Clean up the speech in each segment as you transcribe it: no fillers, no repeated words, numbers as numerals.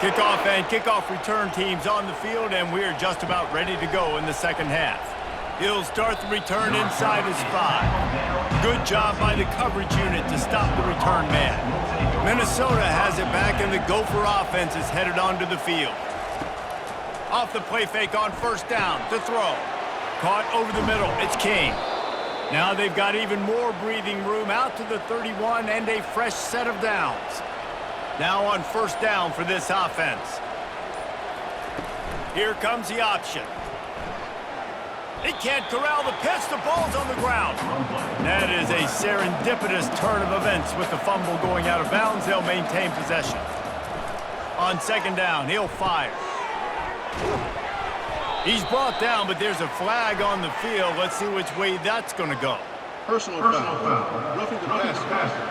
Kickoff and kickoff return teams on the field, and we're just about ready to go in the second half. He'll start the return inside his 5. Good job by the coverage unit to stop the return man. Minnesota has it back, and the Gopher offense is headed onto the field. Off the play fake on first down to throw. Caught over the middle. It's King. Now they've got even more breathing room out to the 31 and a fresh set of downs. Now on first down for this offense. Here comes the option. He can't corral the pitch. The ball's on the ground. That is a serendipitous turn of events with the fumble going out of bounds. They'll maintain possession. On second down, he'll fire. He's brought down, but there's a flag on the field. Let's see which way that's going to go. Personal foul. Roughing the passer.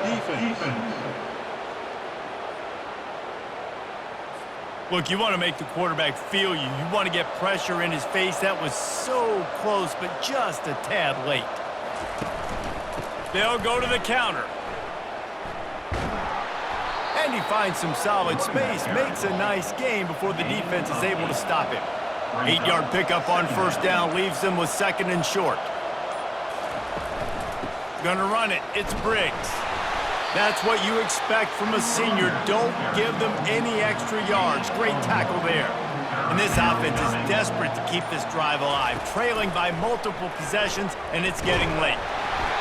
Defense. Look, you want to make the quarterback feel you. You want to get pressure in his face. That was so close, but just a tad late. They'll go to the counter. And he finds some solid space. Makes a nice gain before the defense is able to stop him. 8-yard pickup on first down leaves them with second and short. Gonna run it. It's Briggs. That's what you expect from a senior. Don't give them any extra yards. Great tackle there. And this offense is desperate to keep this drive alive, trailing by multiple possessions, and it's getting late.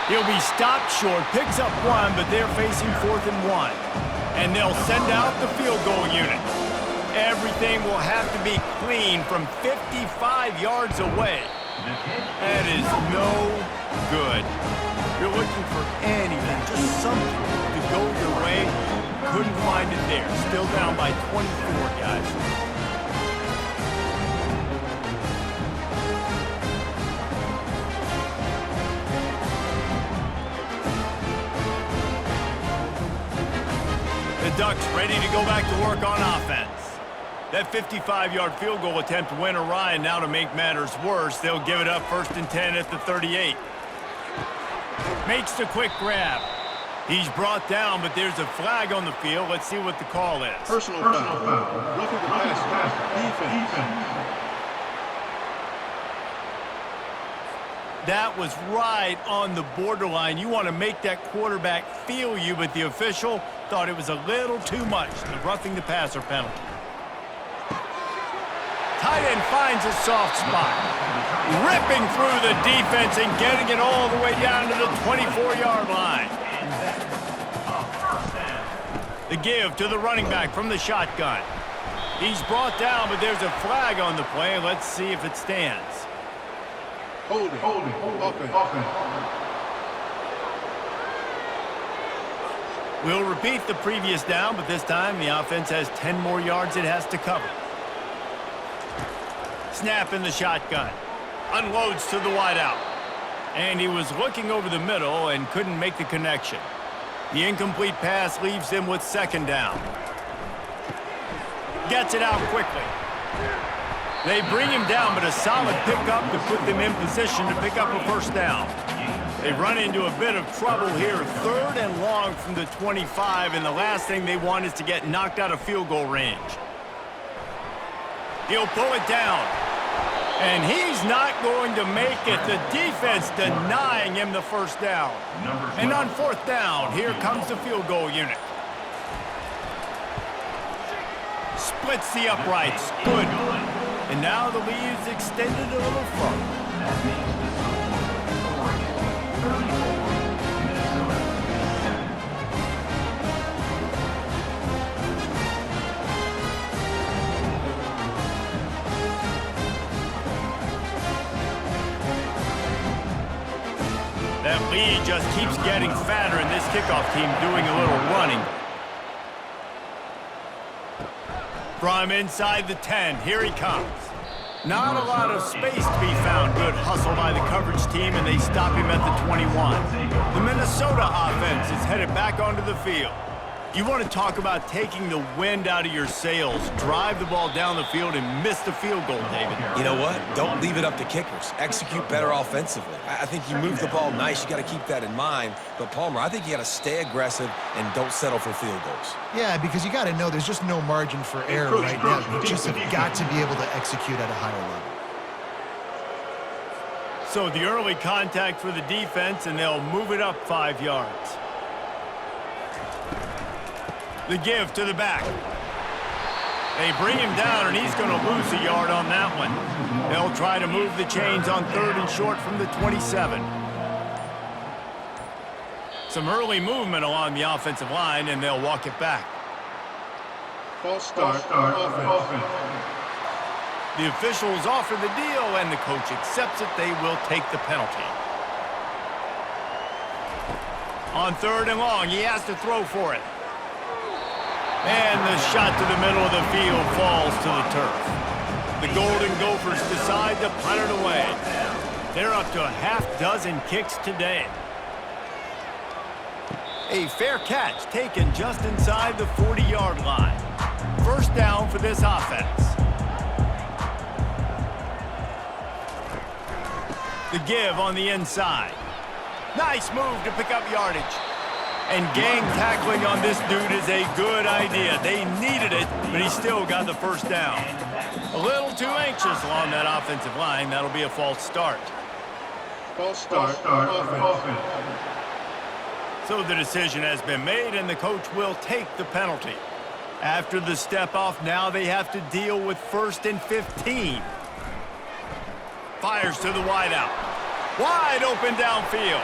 He'll be stopped short, picks up 1, but they're facing 4th and 1. And they'll send out the field goal unit. Everything will have to be clean from 55 yards away. That is no good. You're looking for anything, just something to go your way. Couldn't find it there. Still down by 24, guys. The Ducks ready to go back to work on offense. That 55-yard field goal attempt went awry, and now to make matters worse, they'll give it up 1st and 10 at the 38. Makes the quick grab. He's brought down, but there's a flag on the field. Let's see what the call is. Personal foul. Roughing the passer. Defense. That was right on the borderline. You want to make that quarterback feel you, but the official thought it was a little too much. The roughing the passer penalty. Tight end finds a soft spot. Ripping through the defense and getting it all the way down to the 24-yard line. The give to the running back from the shotgun. He's brought down, but there's a flag on the play. Let's see if it stands. Holding. Offense. We'll repeat the previous down, but this time the offense has 10 more yards it has to cover. Snap in the shotgun. Unloads to the wideout. And he was looking over the middle and couldn't make the connection. The incomplete pass leaves him with second down. Gets it out quickly. They bring him down, but a solid pickup to put them in position to pick up a first down. They run into a bit of trouble here. 3rd and long from the 25, and the last thing they want is to get knocked out of field goal range. He'll pull it down. And he's not going to make it. The defense denying him the first down. And on 4th down, here comes the field goal unit. Splits the uprights. Good. And now the lead is extended a little further. That lead just keeps getting fatter, and this kickoff team doing a little running. From inside the 10, here he comes. Not a lot of space to be found. Good hustle by the coverage team, and they stop him at the 21. The Minnesota offense is headed back onto the field. You want to talk about taking the wind out of your sails. Drive the ball down the field and miss the field goal, David. You know what? Don't leave it up to kickers. Execute better offensively. I think you move the ball nice. You got to keep that in mind. But, Palmer, I think you got to stay aggressive and don't settle for field goals. Yeah, because you got to know there's just no margin for error right now. You just have got to be able to execute at a higher level. So the early contact for the defense, and they'll move it up 5 yards. The give to the back. They bring him down, and he's going to lose a yard on that one. They'll try to move the chains on 3rd and short from the 27. Some early movement along the offensive line, and they'll walk it back. False start offense. The officials offer the deal, and the coach accepts it. They will take the penalty. On 3rd and long, he has to throw for it. And the shot to the middle of the field falls to the turf. The Golden Gophers decide to punt it away. They're up to a half-dozen kicks today. A fair catch taken just inside the 40-yard line. First down for this offense. The give on the inside. Nice move to pick up yardage. And gang tackling on this dude is a good idea. They needed it, but he still got the first down. A little too anxious along that offensive line. That'll be a false start. False start offense. So the decision has been made, and the coach will take the penalty. After the step off, now they have to deal with 1st and 15. Fires to the wideout. Wide open downfield.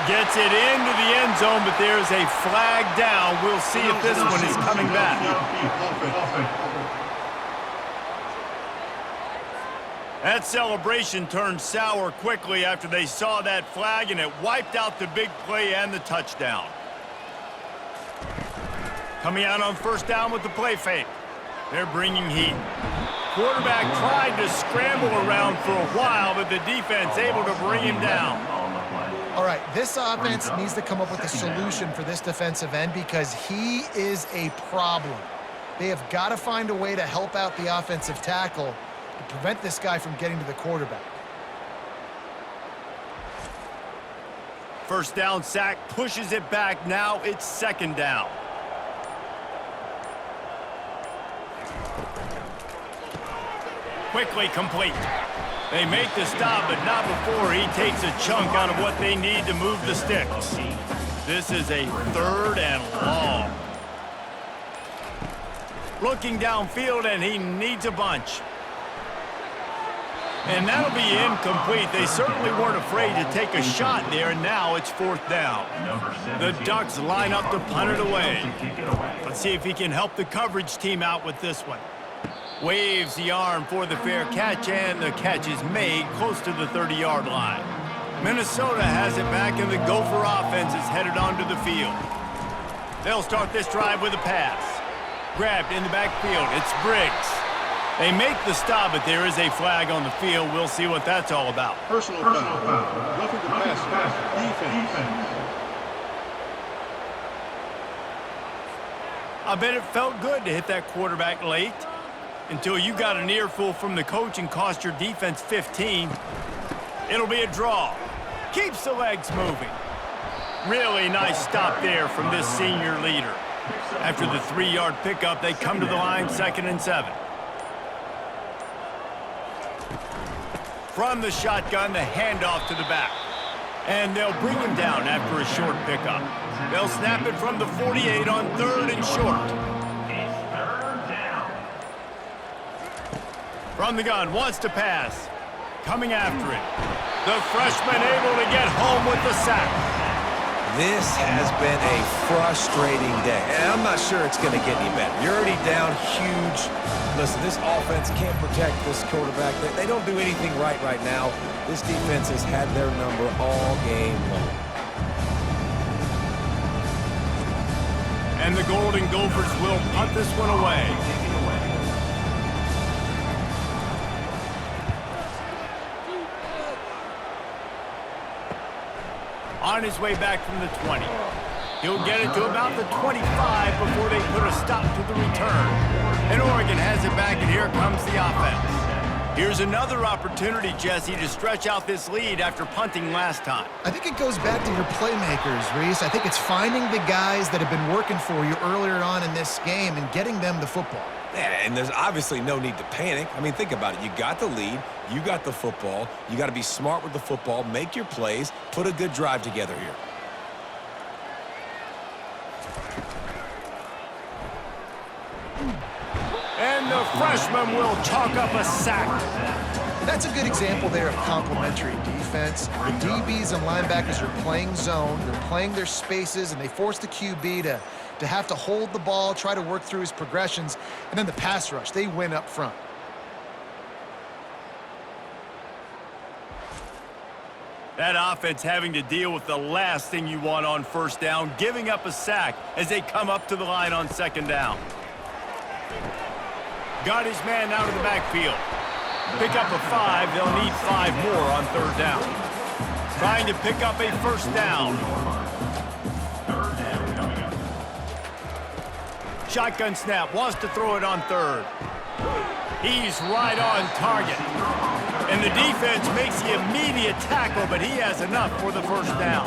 Gets it into the end zone, but there's a flag down. We'll see if this one is coming back. That celebration turned sour quickly after they saw that flag, and it wiped out the big play and the touchdown. Coming out on 1st down with the play fake. They're bringing heat. Quarterback tried to scramble around for a while, but the defense able to bring him down. All right, this offense needs to come up with a solution for this defensive end because he is a problem. They have got to find a way to help out the offensive tackle to prevent this guy from getting to the quarterback. First down sack, pushes it back. Now it's 2nd down. Quickly complete. They make the stop, but not before he takes a chunk out of what they need to move the sticks. This is a 3rd and long. Looking downfield, and he needs a bunch. And that'll be incomplete. They certainly weren't afraid to take a shot there, and now it's 4th down. The Ducks line up to punt it away. Let's see if he can help the coverage team out with this one. Waves the arm for the fair catch, and the catch is made close to the 30-yard line. Minnesota has it back, and the Gopher offense is headed onto the field. They'll start this drive with a pass. Grabbed in the backfield. It's Briggs. They make the stop, but there is a flag on the field. We'll see what that's all about. Personal foul. Roughing the passer. Defense. I bet it felt good to hit that quarterback late until you got an earful from the coach and cost your defense 15. It'll be a draw. Keeps the legs moving. Really nice stop there from this senior leader. After the 3-yard pickup, they come to the line, 2nd and 7. From the shotgun, the handoff to the back. And they'll bring him down after a short pickup. They'll snap it from the 48 on 3rd and short. From the gun, wants to pass. Coming after it. The freshman able to get home with the sack. This has been a frustrating day, and I'm not sure it's going to get any better. You're already down huge. Listen, this offense can't protect this quarterback. They don't do anything right now. This defense has had their number all game long. And the Golden Gophers will punt this one away. On his way back from the 20. He'll get it to about the 25 before they put a stop to the return. And Oregon has it back, and here comes the offense. Here's another opportunity, Jesse, to stretch out this lead after punting last time. I think it goes back to your playmakers, Reese. I think it's finding the guys that have been working for you earlier on in this game and getting them the football. Yeah, and there's obviously no need to panic. I mean, think about it. You got the lead. You got the football. You got to be smart with the football, make your plays, put a good drive together here. And the freshman will chalk up a sack. That's a good example there of complementary defense. The DBs and linebackers are playing zone. They're playing their spaces, and they force the QB to have to hold the ball, try to work through his progressions, and then the pass rush, they win up front. That offense having to deal with the last thing you want on first down, giving up a sack as they come up to the line on second down. Got his man out of the backfield. Pick up a 5. They'll need 5 more on third down. Trying to pick up a first down. Shotgun snap, wants to throw it on third. He's right on target. And the defense makes the immediate tackle, but he has enough for the first down.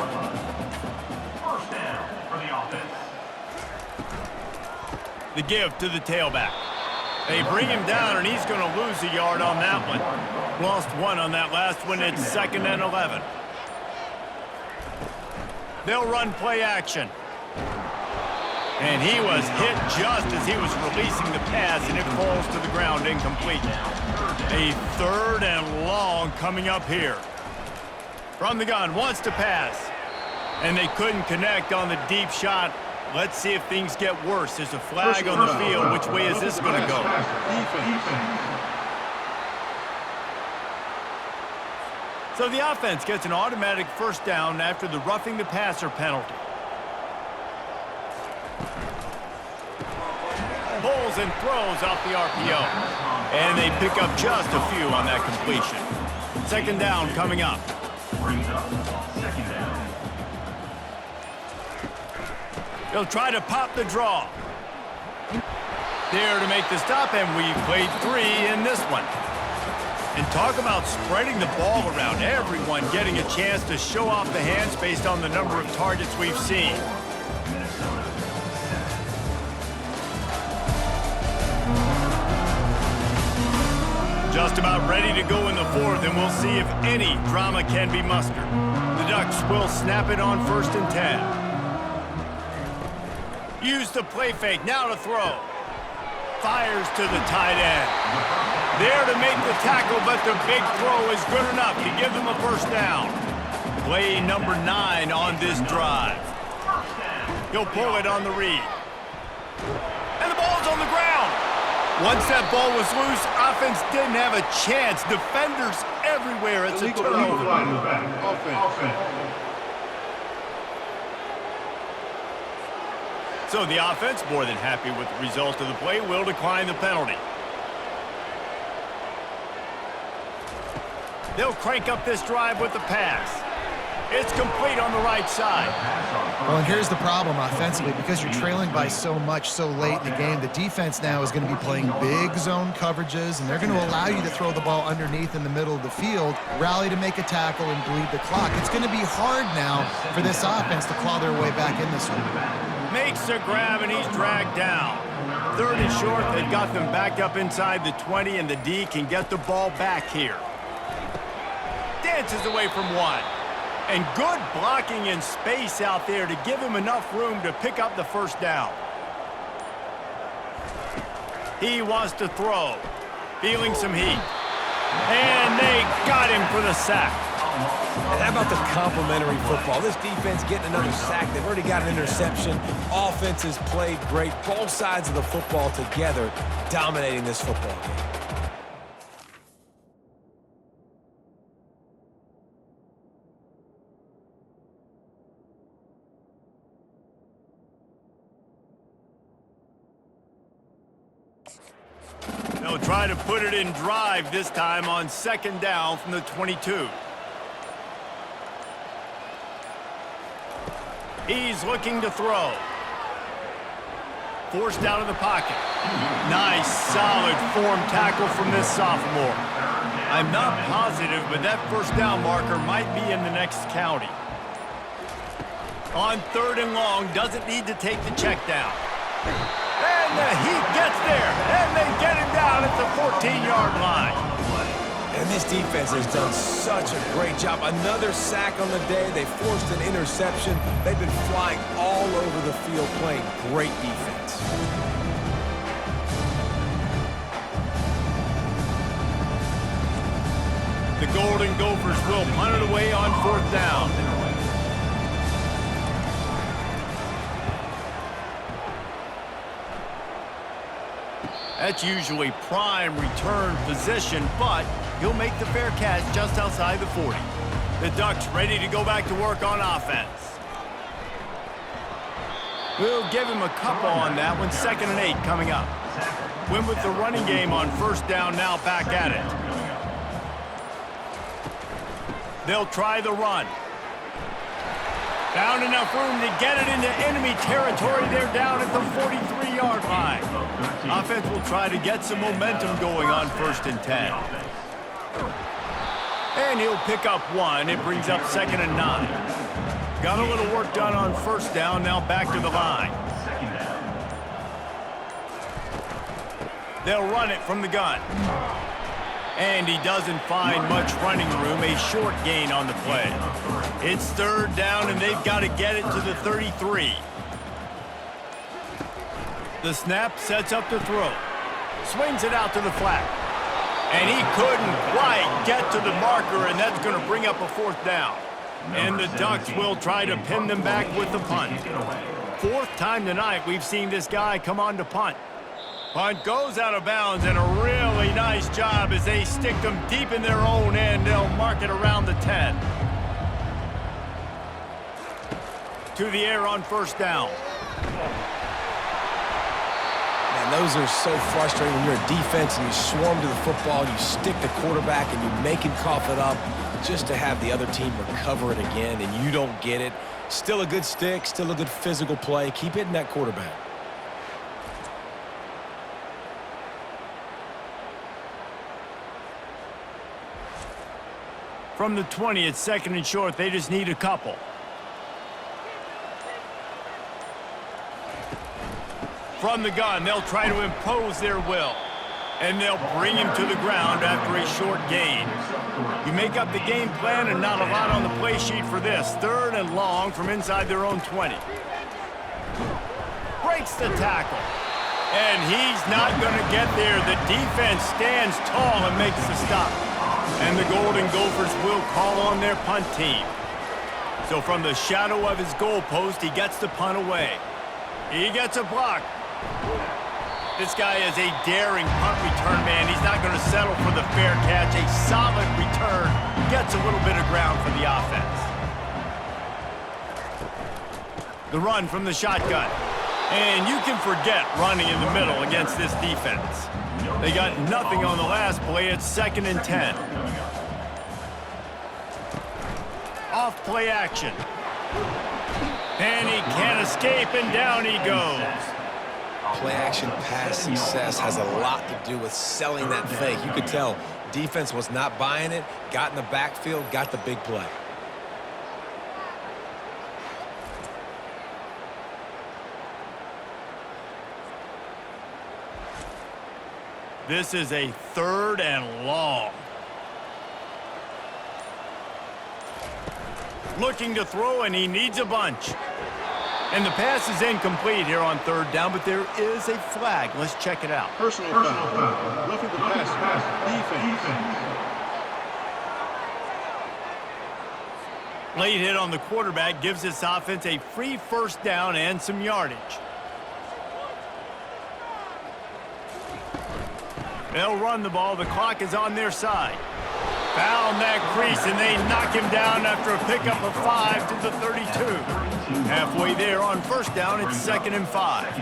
First down for the offense. The give to the tailback. They bring him down, and he's going to lose a yard on that one. Lost 1 on that last one. It's 2nd and 11. They'll run play action. And he was hit just as he was releasing the pass, and it falls to the ground incomplete. A 3rd and long coming up here. From the gun, wants to pass. And they couldn't connect on the deep shot. Let's see if things get worse. There's a flag on the field. Which way is this going to go? So the offense gets an automatic first down after the roughing the passer penalty. Pulls and throws off the RPO. And they pick up just a few on that completion. Second down coming up. Brings up second down. They'll try to pop the draw. There to make the stop, and we've played 3 in this one. And talk about spreading the ball around. Everyone getting a chance to show off the hands based on the number of targets we've seen. Just about ready to go in the 4th, and we'll see if any drama can be mustered. The Ducks will snap it on 1st and 10. Use the play fake, now to throw. Fires to the tight end. There to make the tackle, but the big throw is good enough to give them a first down. Play number 9 on this drive. He'll pull it on the read. And the ball's on the ground. Once that ball was loose, offense didn't have a chance. Defenders everywhere. It's a turnover. Offense. So the offense, more than happy with the result of the play, will decline the penalty. They'll crank up this drive with the pass. It's complete on the right side. Well, and here's the problem offensively. Because you're trailing by so much so late in the game, the defense now is going to be playing big zone coverages, and they're going to allow you to throw the ball underneath in the middle of the field, rally to make a tackle, and bleed the clock. It's going to be hard now for this offense to claw their way back in this one. Makes a grab, and he's dragged down. 3rd and short. They've got them backed up inside the 20, and the D can get the ball back here. Dances away from 1. And good blocking in space out there to give him enough room to pick up the first down. He wants to throw. Feeling some heat. And they got him for the sack. And how about the complimentary football? This defense getting another sack. They've already got an interception. Offense has played great. Both sides of the football together dominating this football game. They'll try to put it in drive this time on second down from the 22. He's looking to throw. Forced out of the pocket. Nice, solid form tackle from this sophomore. I'm not positive, but that first down marker might be in the next county. On 3rd and long, doesn't need to take the check down. And the Heat gets there, and they get him down at the 14-yard line. And this defense has done such a great job. Another sack on the day. They forced an interception. They've been flying all over the field playing great defense. The Golden Gophers will punt it away on 4th down. That's usually prime return position, but he'll make the fair catch just outside the 40. The Ducks ready to go back to work on offense. We'll give him a couple on that one. 2nd and 8 coming up. Win with the running game on 1st down, now back at it. They'll try the run. Found enough room to get it into enemy territory. They're down at the 43-yard line. Offense will try to get some momentum going on 1st and 10. And he'll pick up 1. It brings up 2nd and 9. Got a little work done on 1st down, now back to the line. They'll run it from the gun. And he doesn't find much running room, a short gain on the play. It's 3rd down, and they've got to get it to the 33. The snap sets up the throw. Swings it out to the flat. And he couldn't quite get to the marker, and that's going to bring up a 4th down. And the Ducks will try to pin them back with the punt. 4th time tonight we've seen this guy come on to punt. Punt goes out of bounds, and a really nice job as they stick them deep in their own end. They'll mark it around the 10. To the air on 1st down. Man, those are so frustrating when you're a defense and you swarm to the football, you stick the quarterback, and you make him cough it up just to have the other team recover it again, and you don't get it. Still a good stick, still a good physical play. Keep hitting that quarterback. From the 20, it's 2nd and short. They just need a couple. From the gun, they'll try to impose their will. And they'll bring him to the ground after a short gain. You make up the game plan and not a lot on the play sheet for this. 3rd and long from inside their own 20. Breaks the tackle. And he's not going to get there. The defense stands tall and makes the stop. And the Golden Gophers will call on their punt team. So from the shadow of his goalpost, he gets the punt away. He gets a block. This guy is a daring punt return man. He's not going to settle for the fair catch. A solid return. Gets a little bit of ground for the offense. The run from the shotgun. And you can forget running in the middle against this defense. They got nothing on the last play. It's 2nd and 10. Off play action. And he can't escape, and down he goes. Play action pass success has a lot to do with selling that fake. You could tell defense was not buying it, got in the backfield, got the big play. This is a 3rd and long. Looking to throw, and he needs a bunch. And the pass is incomplete here on 3rd down, but there is a flag. Let's check it out. Personal foul. Roughing the passer. Defense. Late hit on the quarterback gives this offense a free 1st down and some yardage. They'll run the ball. The clock is on their side. Found that crease, and they knock him down after a pickup of 5 to the 32. Halfway there on 1st down, it's 2nd and 5.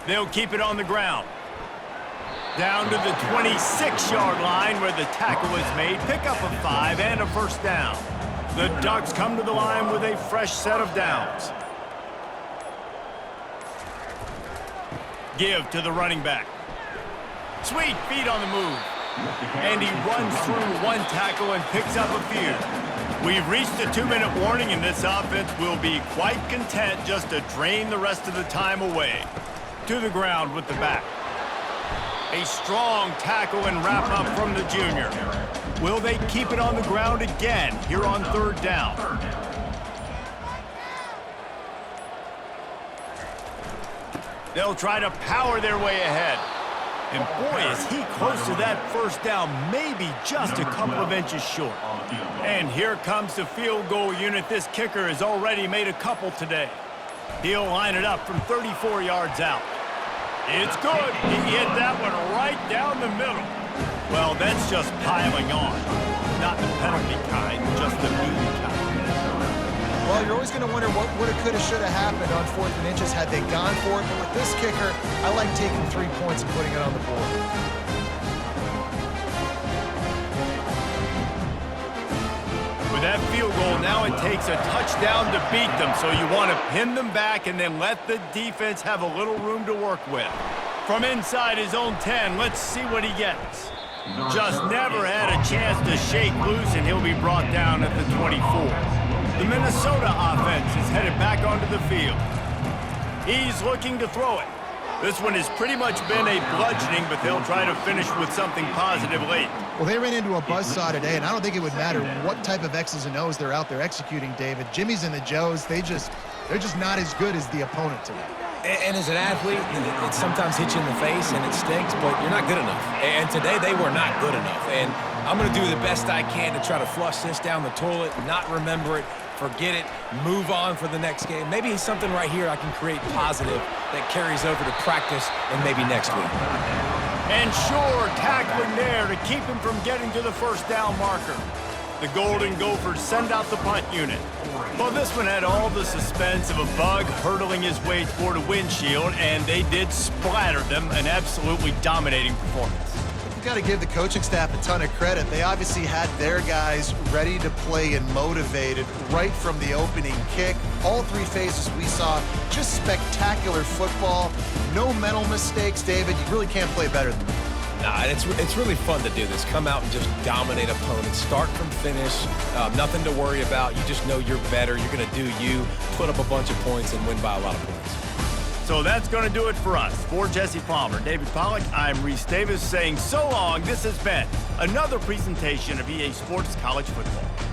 They'll keep it on the ground. Down to the 26-yard line where the tackle is made. Pickup of 5 and a 1st down. The Ducks come to the line with a fresh set of downs. Give to the running back. Sweet feet on the move. And he runs through one tackle and picks up a few. We've reached a 2-minute warning, and this offense will be quite content just to drain the rest of the time away. To the ground with the back. A strong tackle and wrap up from the junior. Will they keep it on the ground again here on 3rd down? They'll try to power their way ahead. And boy, is he close to that 1st down, maybe just a couple of inches short. And here comes the field goal unit. This kicker has already made a couple today. He'll line it up from 34 yards out. It's good. He hit that one right down the middle. Well, that's just piling on. Not the penalty kind, just the mean kind. Well, you're always going to wonder what woulda, coulda, shoulda happened on 4th and inches had they gone for it. But with this kicker, I like taking 3 points and putting it on the board. With that field goal, now it takes a touchdown to beat them. So you want to pin them back and then let the defense have a little room to work with. From inside his own 10, let's see what he gets. Just never had a chance to shake loose, and he'll be brought down at the 24. The Minnesota offense is headed back onto the field. He's looking to throw it. This one has pretty much been a bludgeoning, but they'll try to finish with something positive late. Well, they ran into a buzzsaw today, and I don't think it would matter what type of X's and O's they're out there executing, David. Jimmy's and the Joes, they're just not as good as the opponent today. And as an athlete, it sometimes hits you in the face and it stinks, but you're not good enough. And today they were not good enough. And I'm going to do the best I can to try to flush this down the toilet, not remember it, forget it, move on for the next game. Maybe it's something right here I can create positive that carries over to practice and maybe next week. And sure, tackling there to keep him from getting to the 1st down marker. The Golden Gophers send out the punt unit. Well, this one had all the suspense of a bug hurtling his way toward a windshield, and they did splatter them, an absolutely dominating performance. You've got to give the coaching staff a ton of credit. They obviously had their guys ready to play and motivated right from the opening kick. All 3 phases we saw, just spectacular football. No mental mistakes, David. You really can't play better than that. Nah, it's really fun to do this. Come out and just dominate opponents. Start from finish. Nothing to worry about. You just know you're better. You're going to do you, put up a bunch of points, and win by a lot of points. So that's going to do it for us. For Jesse Palmer, David Pollack, I'm Reese Davis saying so long. This has been another presentation of EA Sports College Football.